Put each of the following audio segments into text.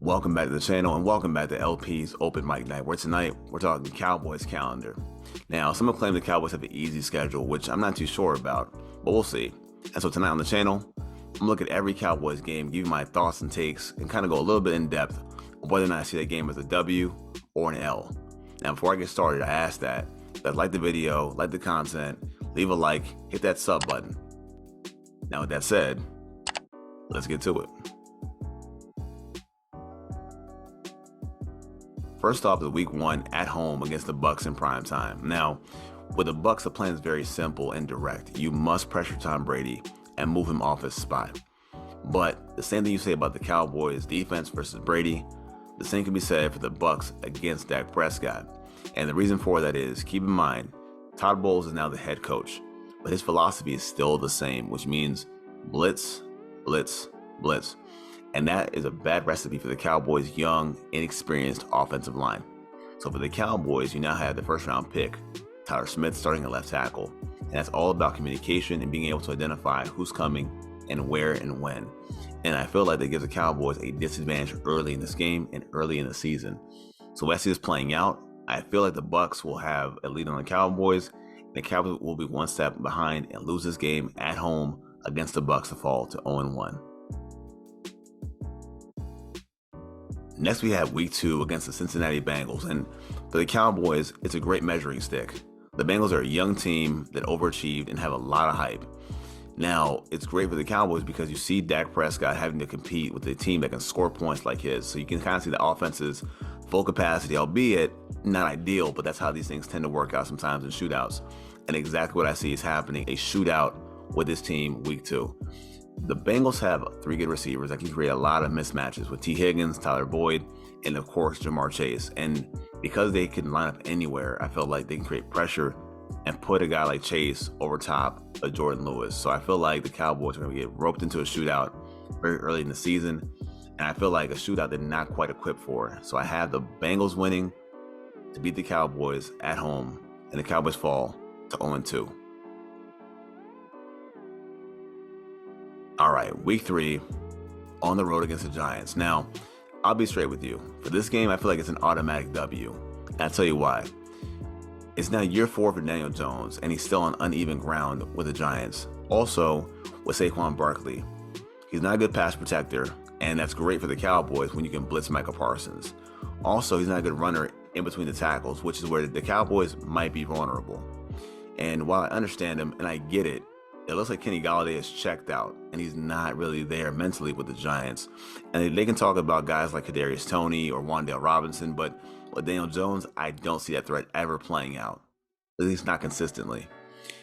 Welcome back to the channel and welcome back to LP's Open Mic Night, where tonight we're talking Cowboys calendar. Now, some have claimed the Cowboys have an easy schedule, which I'm not too sure about, but we'll see. And so tonight on the channel, I'm gonna look at every Cowboys game, give you my thoughts and takes, and kind of go a little bit in depth on whether or not I see that game as a W or an L. Now, before I get started, I ask that like the video, like the content, leave a like, hit that sub button. Now, with that said, let's get to it. First off is week 1 at home against the Bucs in prime time. Now, with the Bucs, the plan is very simple and direct. You must pressure Tom Brady and move him off his spot. But the same thing you say about the Cowboys defense versus Brady, the same can be said for the Bucs against Dak Prescott. And the reason for that is, keep in mind, Todd Bowles is now the head coach, but his philosophy is still the same, which means blitz, blitz, blitz. And that is a bad recipe for the Cowboys' young, inexperienced offensive line. So for the Cowboys, you now have the first round pick, Tyler Smith, starting at left tackle. And that's all about communication and being able to identify who's coming and where and when. And I feel like that gives the Cowboys a disadvantage early in this game and early in the season. So as I see this playing out, I feel like the Bucs will have a lead on the Cowboys, and the Cowboys will be one step behind and lose this game at home against the Bucs to fall to 0-1. Next, we have week 2 against the Cincinnati Bengals, and for the Cowboys, it's a great measuring stick. The Bengals are a young team that overachieved and have a lot of hype. Now, it's great for the Cowboys because you see Dak Prescott having to compete with a team that can score points like his, so you can kind of see the offense's full capacity, albeit not ideal, but that's how these things tend to work out sometimes in shootouts. And exactly what I see is happening, a shootout with this team week 2. The Bengals have 3 good receivers that can create a lot of mismatches with T. Higgins, Tyler Boyd, and of course Jamar Chase. And because they can line up anywhere, I feel like they can create pressure and put a guy like Chase over top of Jordan Lewis. So I feel like the Cowboys are going to get roped into a shootout very early in the season. And I feel like a shootout they're not quite equipped for. So I have the Bengals winning to beat the Cowboys at home, and the Cowboys fall to 0-2. All right, week 3 on the road against the Giants. Now, I'll be straight with you. For this game, I feel like it's an automatic W. And I'll tell you why. It's now year 4 for Daniel Jones, and he's still on uneven ground with the Giants. Also, with Saquon Barkley, he's not a good pass protector, and that's great for the Cowboys when you can blitz Michael Parsons. Also, he's not a good runner in between the tackles, which is where the Cowboys might be vulnerable. And while I understand him, and I get it, it looks like Kenny Golladay is checked out, and he's not really there mentally with the Giants. And they can talk about guys like Kadarius Toney or Wan'Dale Robinson, but with Daniel Jones, I don't see that threat ever playing out, at least not consistently.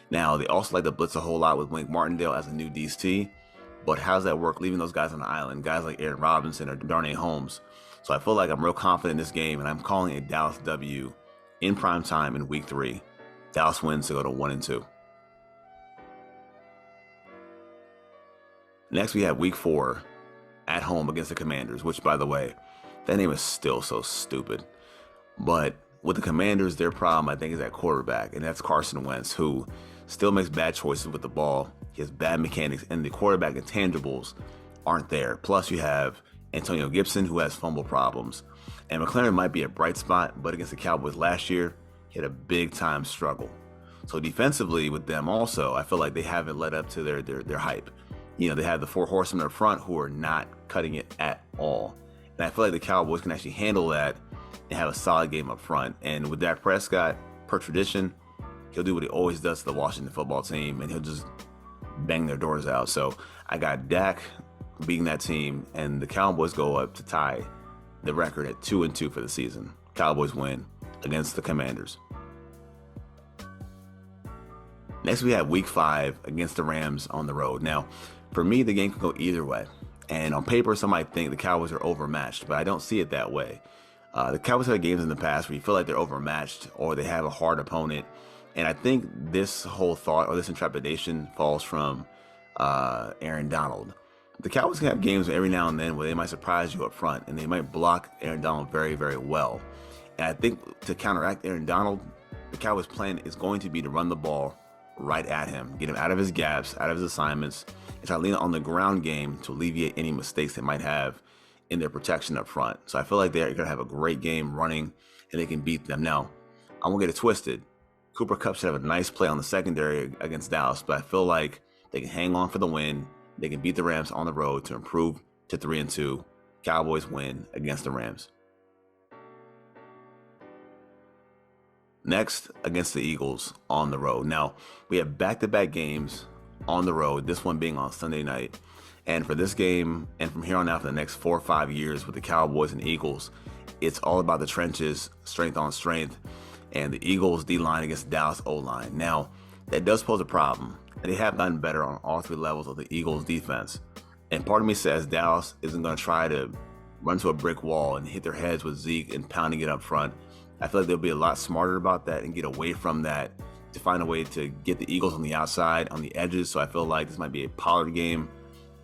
Now, they also like to blitz a whole lot with Wink Martindale as a new DC, but how does that work leaving those guys on the island, guys like Aaron Robinson or Darnay Holmes? So I feel like I'm real confident in this game, and I'm calling a Dallas W in prime time in week 3. Dallas wins to go to 1-2. Next, we have week 4 at home against the Commanders, which, by the way, that name is still so stupid. But with the Commanders, their problem, I think, is at quarterback, and that's Carson Wentz, who still makes bad choices with the ball. He has bad mechanics, and the quarterback intangibles aren't there. Plus, you have Antonio Gibson, who has fumble problems. And McLaren might be a bright spot, but against the Cowboys last year, he had a big-time struggle. So defensively with them also, I feel like they haven't led up to their hype. You know, they have the 4 horsemen up front who are not cutting it at all. And I feel like the Cowboys can actually handle that and have a solid game up front. And with Dak Prescott, per tradition, he'll do what he always does to the Washington football team, and he'll just bang their doors out. So I got Dak beating that team, and the Cowboys go up to tie the record at 2-2 for the season. Cowboys win against the Commanders. Next, we have week 5 against the Rams on the road. Now, for me, the game can go either way. And on paper, some might think the Cowboys are overmatched, but I don't see it that way. The Cowboys have games in the past where you feel like they're overmatched or they have a hard opponent. And I think this whole thought or this intrepidation falls from Aaron Donald. The Cowboys can have games every now and then where they might surprise you up front, and they might block Aaron Donald very, very well. And I think to counteract Aaron Donald, the Cowboys' plan is going to be to run the ball right at him, get him out of his gaps, out of his assignments, and try to lean on the ground game to alleviate any mistakes they might have in their protection up front. So I feel like they're going to have a great game running and they can beat them. Now, I won't get it twisted. Cooper Kupp should have a nice play on the secondary against Dallas, but I feel like they can hang on for the win. They can beat the Rams on the road to improve to 3-2. Cowboys win against the Rams. Next, against the Eagles on the road. Now, we have back-to-back games on the road, this one being on Sunday night. And for this game, and from here on out for the next 4 or 5 years with the Cowboys and Eagles, it's all about the trenches, strength on strength, and the Eagles D-line against the Dallas O-line. Now, that does pose a problem, and they have gotten better on all 3 levels of the Eagles defense. And part of me says Dallas isn't going to try to run to a brick wall and hit their heads with Zeke and pounding it up front. I feel like they'll be a lot smarter about that and get away from that to find a way to get the Eagles on the outside, on the edges. So I feel like this might be a Pollard game,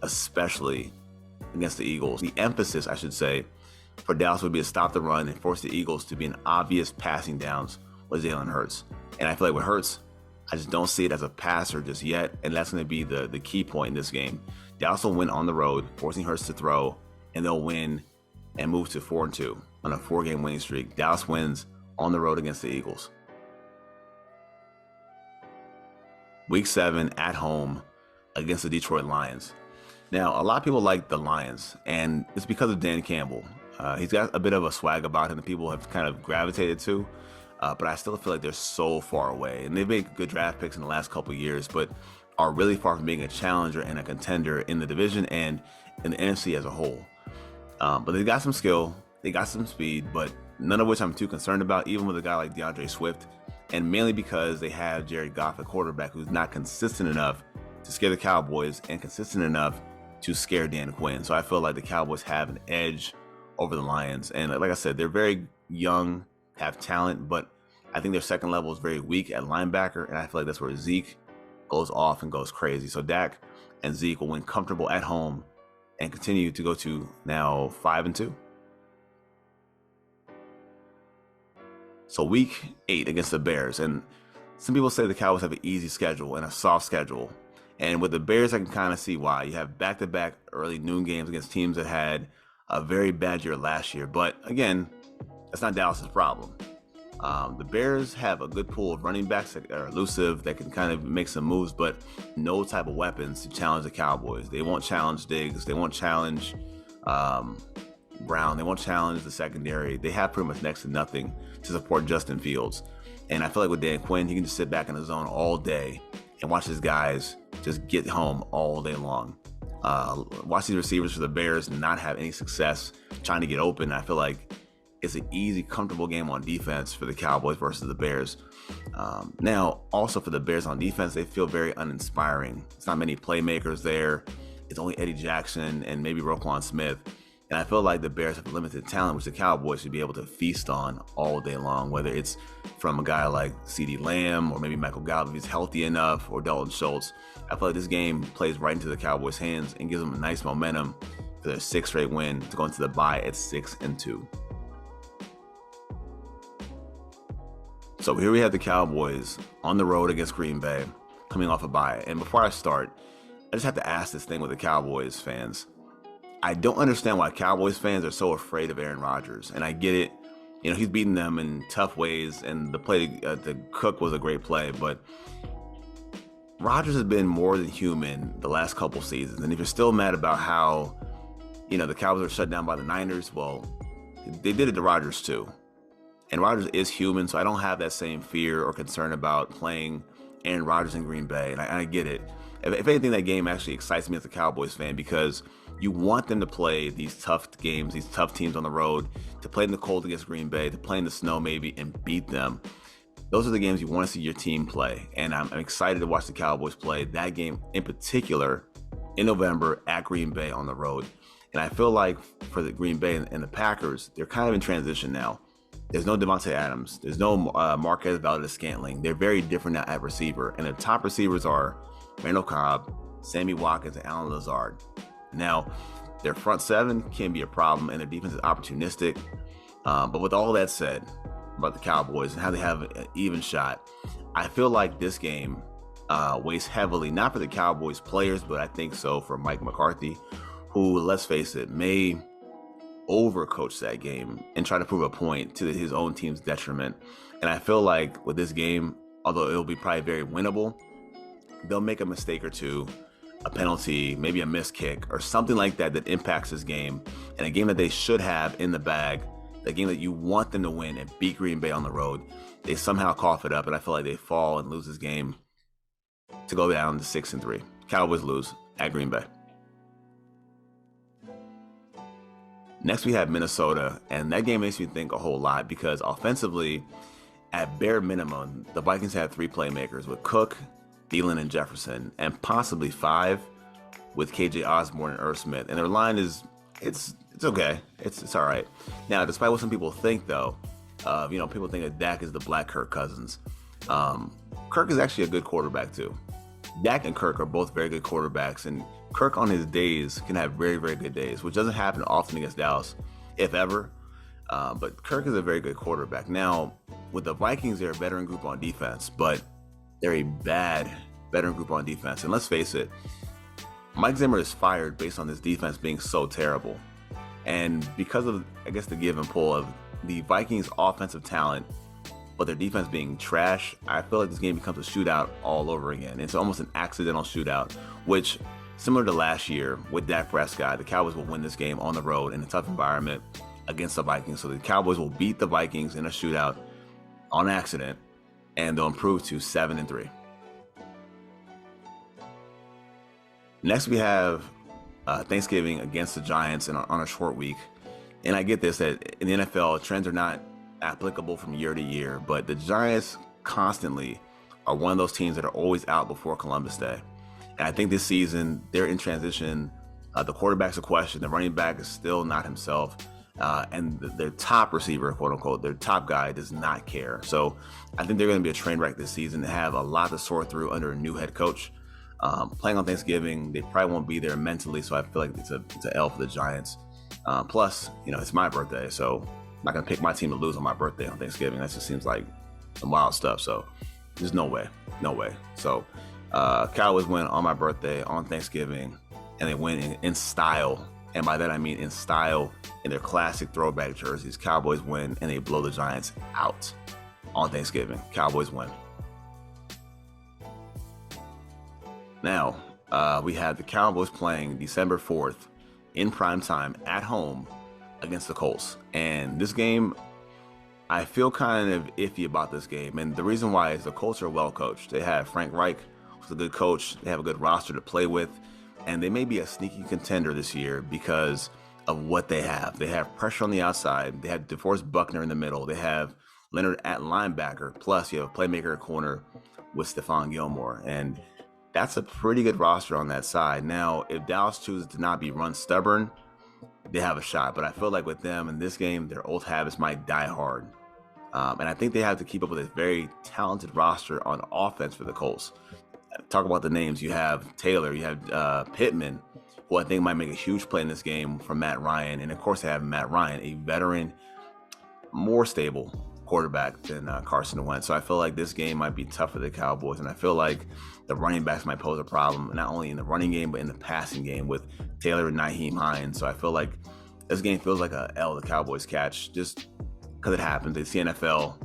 especially against the Eagles. The emphasis, I should say, for Dallas would be to stop the run and force the Eagles to be in obvious passing downs with Jalen Hurts. And I feel like with Hurts, I just don't see it as a passer just yet, and that's going to be the key point in this game. Dallas will win on the road, forcing Hurts to throw, and they'll win and move to 4-2 on a 4-game winning streak. Dallas wins on the road against the Eagles. Week 7 at home against the Detroit Lions. Now, a lot of people like the Lions, and it's because of Dan Campbell. He's got a bit of a swag about him that people have kind of gravitated to, but I still feel like they're so far away. And they've made good draft picks in the last couple of years, but are really far from being a challenger and a contender in the division and in the NFC as a whole. But they've got some skill, they got some speed, but none of which I'm too concerned about, even with a guy like DeAndre Swift, and mainly because they have Jared Goff, a quarterback who's not consistent enough to scare the Cowboys and consistent enough to scare Dan Quinn. So I feel like the Cowboys have an edge over the Lions. And like I said, they're very young, have talent, but I think their second level is very weak at linebacker, and I feel like that's where Zeke goes off and goes crazy. So Dak and Zeke will win comfortable at home and continue to go to now 5-2. So week 8 against the Bears, and some people say the Cowboys have an easy schedule and a soft schedule. And with the Bears, I can kind of see why. You have back-to-back early noon games against teams that had a very bad year last year. But again, that's not Dallas's problem. The Bears have a good pool of running backs that are elusive, that can kind of make some moves, but no type of weapons to challenge the Cowboys. They won't challenge Diggs. They won't challenge Brown. They won't challenge the secondary. They have pretty much next to nothing to support Justin Fields. And I feel like with Dan Quinn, he can just sit back in the zone all day and watch his guys just get home all day long. Watch these receivers for the Bears not have any success trying to get open. I feel like it's an easy, comfortable game on defense for the Cowboys versus the Bears. Now, also for the Bears on defense, they feel very uninspiring. It's not many playmakers there. It's only Eddie Jackson and maybe Roquan Smith. And I feel like the Bears have limited talent, which the Cowboys should be able to feast on all day long, whether it's from a guy like CeeDee Lamb or maybe Michael Gallup if he's healthy enough, or Dalton Schultz. I feel like this game plays right into the Cowboys' hands and gives them a nice momentum for their 6th straight win to go into the bye at 6-2. So here we have the Cowboys on the road against Green Bay, coming off a bye. And before I start, I just have to ask this thing with the Cowboys fans. I don't understand why Cowboys fans are so afraid of Aaron Rodgers. And I get it. You know, he's beaten them in tough ways, and the play to Cook was a great play. But Rodgers has been more than human the last couple seasons. And if you're still mad about how, you know, the Cowboys are shut down by the Niners, well, they did it to Rodgers too. And Rodgers is human, so I don't have that same fear or concern about playing Aaron Rodgers in Green Bay. And I get it. If anything, that game actually excites me as a Cowboys fan, because you want them to play these tough games, these tough teams on the road, to play in the cold against Green Bay, to play in the snow maybe and beat them. Those are the games you want to see your team play. And I'm excited to watch the Cowboys play that game in particular in November at Green Bay on the road. And I feel like for the Green Bay and the Packers, they're kind of in transition now. There's no Devontae Adams. There's no Marquez Valdes-Scantling. They're very different now at receiver. And the top receivers are Randall Cobb, Sammy Watkins, and Allen Lazard. Now, their front seven can be a problem, and their defense is opportunistic. But with all that said about the Cowboys and how they have an even shot, I feel like this game weighs heavily, not for the Cowboys players, but I think so for Mike McCarthy, who, let's face it, may overcoach that game and try to prove a point to his own team's detriment. And I feel like with this game, although it'll be probably very winnable, they'll make a mistake or two, a penalty, maybe a missed kick or something like that that impacts this game. And a game that they should have in the bag, the game that you want them to win and beat Green Bay on the road, they somehow cough it up, and I feel like they fall and lose this game to go down to 6-3. Cowboys lose at Green Bay. Next, we have Minnesota, and that game makes me think a whole lot because offensively, at bare minimum, the Vikings have 3 playmakers with Cook, Thielen, and Jefferson, and possibly 5 with KJ Osborne and Irv Smith. And their line is, it's okay. It's all right. Now, despite what some people think, though, people think that Dak is the black Kirk Cousins. Kirk is actually a good quarterback, too. Dak and Kirk are both very good quarterbacks, and Kirk on his days can have very, very good days, which doesn't happen often against Dallas, if ever. But Kirk is a very good quarterback. Now, with the Vikings, they're a veteran group on defense, but they're a bad veteran group on defense. And let's face it, Mike Zimmer is fired based on this defense being so terrible. And because of, I guess, the give and pull of the Vikings' offensive talent, but their defense being trash, I feel like this game becomes a shootout all over again. It's almost an accidental shootout, which, similar to last year with Dak Prescott, the Cowboys will win this game on the road in a tough environment against the Vikings. So the Cowboys will beat the Vikings in a shootout on accident, and they'll improve to 7-3. Next, we have Thanksgiving against the Giants on a short week. And I get this, that in the NFL, trends are not applicable from year to year, but the Giants constantly are one of those teams that are always out before Columbus Day. And I think this season, they're in transition. The quarterback's a question. The running back is still not himself. And their top receiver, quote unquote, their top guy does not care. So I think they're going to be a train wreck this season, have a lot to sort through under a new head coach. Playing on Thanksgiving, they probably won't be there mentally, so I feel like it's an L for the Giants. Plus, it's my birthday, so I'm not going to pick my team to lose on my birthday on Thanksgiving. That just seems like some wild stuff, so there's no way. So Cowboys win on my birthday on Thanksgiving, and they win in style. And by that, I mean in style, in their classic throwback jerseys. Cowboys win, and they blow the Giants out on Thanksgiving. Cowboys win. Now, we have the Cowboys playing December 4th in primetime at home against the Colts. And this game, I feel kind of iffy about this game. And the reason why is the Colts are well coached. They have Frank Reich, who's a good coach. They have a good roster to play with. And they may be a sneaky contender this year because of what they have. They have pressure on the outside. They have DeForest Buckner in the middle. They have Leonard at linebacker. Plus, you have a playmaker at corner with Stephon Gilmore. And that's a pretty good roster on that side. Now, if Dallas chooses to not be run stubborn, they have a shot. But I feel like with them in this game, their old habits might die hard. And I think they have to keep up with a very talented roster on offense for the Colts. Talk about the names. You have Taylor, you have Pittman, who I think might make a huge play in this game from Matt Ryan. And of course, they have Matt Ryan, a veteran, more stable quarterback than Carson Wentz. So I feel like this game might be tough for the Cowboys. And I feel like the running backs might pose a problem, not only in the running game, but in the passing game with Taylor and Nyheim Hines. So I feel like this game feels like a L the Cowboys catch just because it happens. It's the NFL.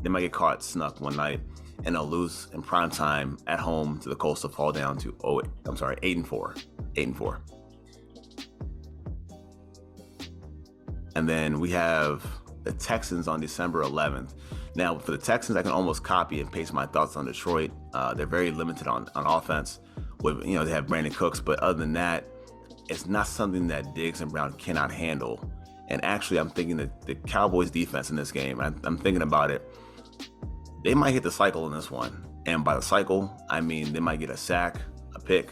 They might get caught snuck one night, and they'll lose in prime time at home to the Colts to fall down to 8-4. 8-4. And then we have the Texans on December 11th. Now, for the Texans, I can almost copy and paste my thoughts on Detroit. They're very limited on offense. With they have Brandon Cooks, but other than that, it's not something that Diggs and Brown cannot handle. And actually, I'm thinking that the Cowboys defense in this game, I'm thinking about it, they might hit the cycle in this one. And by the cycle, I mean they might get a sack, a pick,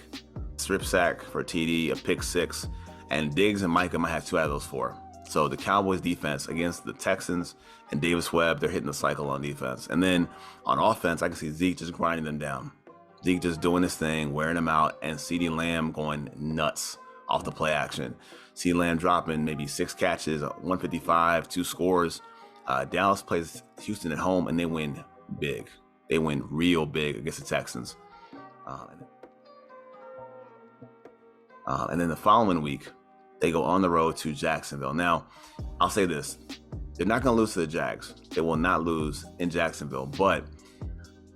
strip sack for a TD, a pick six, and Diggs and Micah might have 2 out of those 4. So the Cowboys defense against the Texans and Davis Webb, they're hitting the cycle on defense. And then on offense, I can see Zeke just grinding them down. Zeke just doing his thing, wearing them out, and CeeDee Lamb going nuts off the play action. CeeDee Lamb dropping maybe 6 catches, 155, 2 scores. Dallas plays Houston at home, and they win big. They win real big against the Texans. And then the following week, They go on the road to Jacksonville. Now, I'll say this. They're not going to lose to the Jags. They will not lose in Jacksonville. But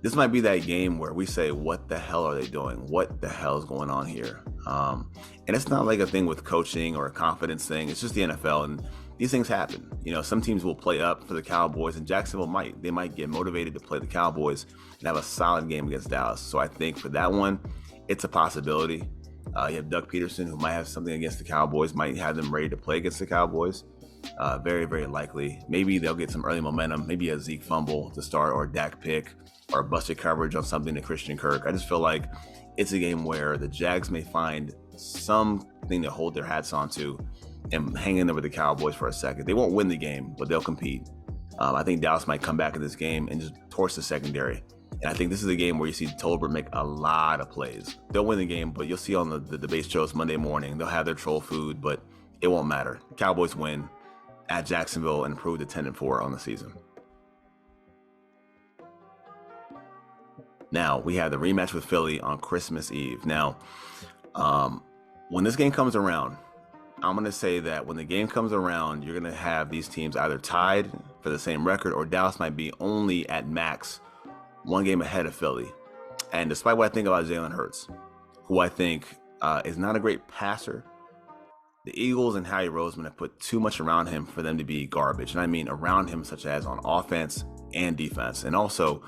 this might be that game where we say, what the hell are they doing? What the hell is going on here? And it's not like a thing with coaching or a confidence thing. It's just the NFL, and these things happen. Some teams will play up for the Cowboys, and Jacksonville might. They might get motivated to play the Cowboys and have a solid game against Dallas. So I think for that one, it's a possibility. You have Doug Peterson, who might have something against the Cowboys, might have them ready to play against the Cowboys. Very, very likely. Maybe they'll get some early momentum, maybe a Zeke fumble to start, or a Dak pick, or a busted coverage on something to Christian Kirk. I just feel like it's a game where the Jags may find something to hold their hats onto and hang in there with the Cowboys for a second. They won't win the game, but they'll compete. I think Dallas might come back in this game and just torch the secondary. And I think this is a game where you see Tolbert make a lot of plays. They'll win the game, but you'll see on the debate shows Monday morning, they'll have their troll food, but it won't matter. Cowboys win at Jacksonville and improve to 10-4 on the season. Now, we have the rematch with Philly on Christmas Eve. Now, when this game comes around, I'm going to say that when the game comes around, you're going to have these teams either tied for the same record, or Dallas might be only at max one game ahead of Philly. And despite what I think about Jalen Hurts, who I think is not a great passer, the Eagles and Howie Roseman have put too much around him for them to be garbage. And I mean around him, such as on offense and defense. And also,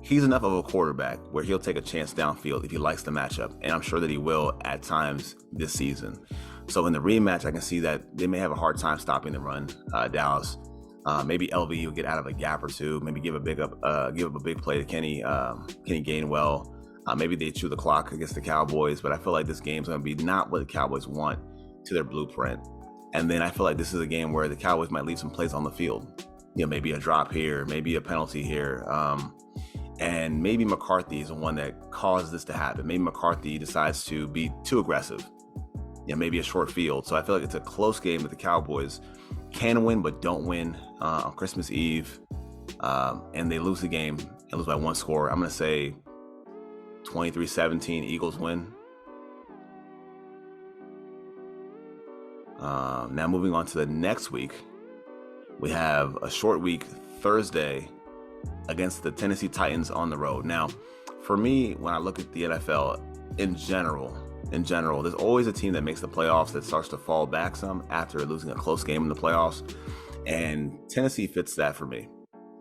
he's enough of a quarterback where he'll take a chance downfield if he likes the matchup. And I'm sure that he will at times this season. So in the rematch, I can see that they may have a hard time stopping the run, Dallas. Maybe LV will get out of a gap or two. Maybe give up a big play to Kenny Gainwell. Maybe they chew the clock against the Cowboys. But I feel like this game's going to be not what the Cowboys want to their blueprint. And then I feel like this is a game where the Cowboys might leave some plays on the field. Maybe a drop here, maybe a penalty here. And maybe McCarthy is the one that caused this to happen. Maybe McCarthy decides to be too aggressive. Maybe a short field. So I feel like it's a close game that the Cowboys can win, but don't win on Christmas Eve. And they lose the game and lose by one score. I'm going to say 23-17, Eagles win. Now moving on to the next week, we have a short week Thursday against the Tennessee Titans on the road. Now, for me, when I look at the NFL in general, there's always a team that makes the playoffs that starts to fall back some after losing a close game in the playoffs. And Tennessee fits that for me.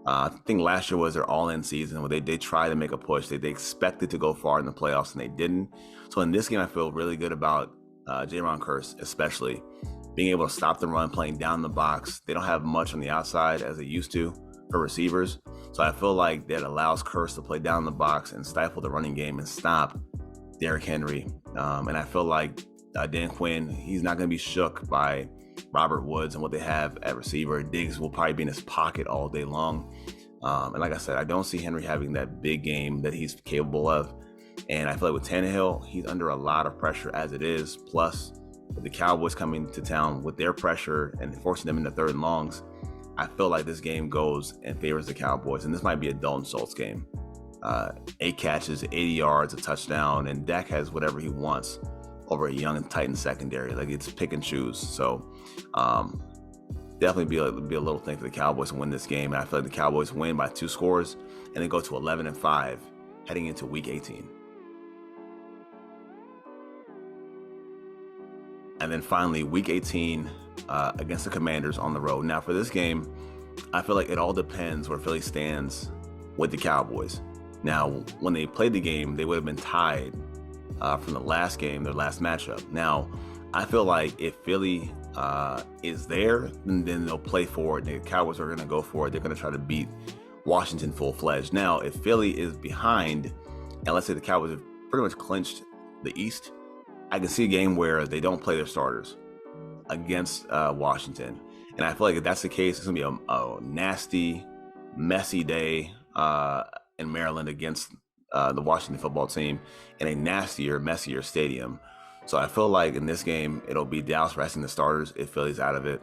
I think last year was their all-in season where they tried to make a push. They expected to go far in the playoffs and they didn't. So in this game, I feel really good about Jaron Kearse, especially being able to stop the run, playing down the box. They don't have much on the outside as they used to for receivers. So I feel like that allows Kearse to play down the box and stifle the running game and stop Derrick Henry. And I feel like Dan Quinn, he's not going to be shook by Robert Woods and what they have at receiver. Diggs will probably be in his pocket all day long. And like I said, I don't see Henry having that big game that he's capable of. And I feel like with Tannehill, he's under a lot of pressure as it is. Plus, with the Cowboys coming to town with their pressure and forcing them into third and longs, I feel like this game goes and favors the Cowboys. And this might be a Dalton Schultz game. 8 catches, 80 yards, a touchdown, and Dak has whatever he wants over a young Titan secondary. Like, it's pick and choose. So definitely be a little thing for the Cowboys to win this game. And I feel like the Cowboys win by 2 scores and then go to 11-5 heading into week 18. And then finally, week 18 against the Commanders on the road. Now, for this game, I feel like it all depends where Philly stands with the Cowboys. Now, when they played the game, they would have been tied from the last game, their last matchup. Now, I feel like if Philly is there, then they'll play for it. The Cowboys are going to go for it. They're going to try to beat Washington full-fledged. Now, if Philly is behind, and let's say the Cowboys have pretty much clinched the East, I can see a game where they don't play their starters against Washington. And I feel like if that's the case, it's going to be a nasty, messy day in Maryland against the Washington football team in a nastier, messier stadium. So I feel like in this game, it'll be Dallas resting the starters if Philly's out of it.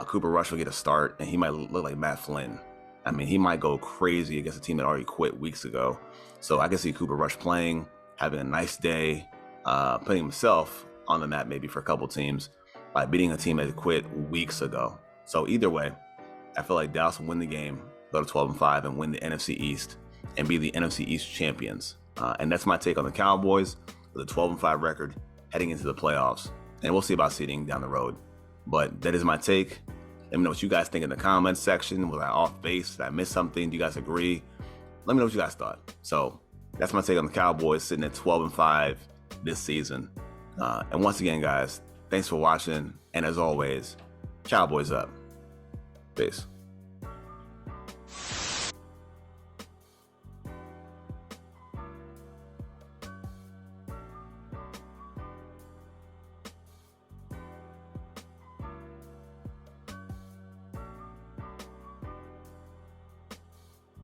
Cooper Rush will get a start, and he might look like Matt Flynn. I mean, he might go crazy against a team that already quit weeks ago. So I can see Cooper Rush playing, having a nice day, putting himself on the map maybe for a couple teams. by beating a team that quit weeks ago. So either way, I feel like Dallas will win the game, go to 12-5, and win the NFC East and be the NFC East champions. And that's my take on the Cowboys with a 12-5 record heading into the playoffs. And we'll see about seeding down the road. But that is my take. Let me know what you guys think in the comments section. Was I off base? Did I miss something? Do you guys agree? Let me know what you guys thought. So that's my take on the Cowboys sitting at 12-5 this season. And once again, guys, thanks for watching. And as always, Cowboys up. Peace.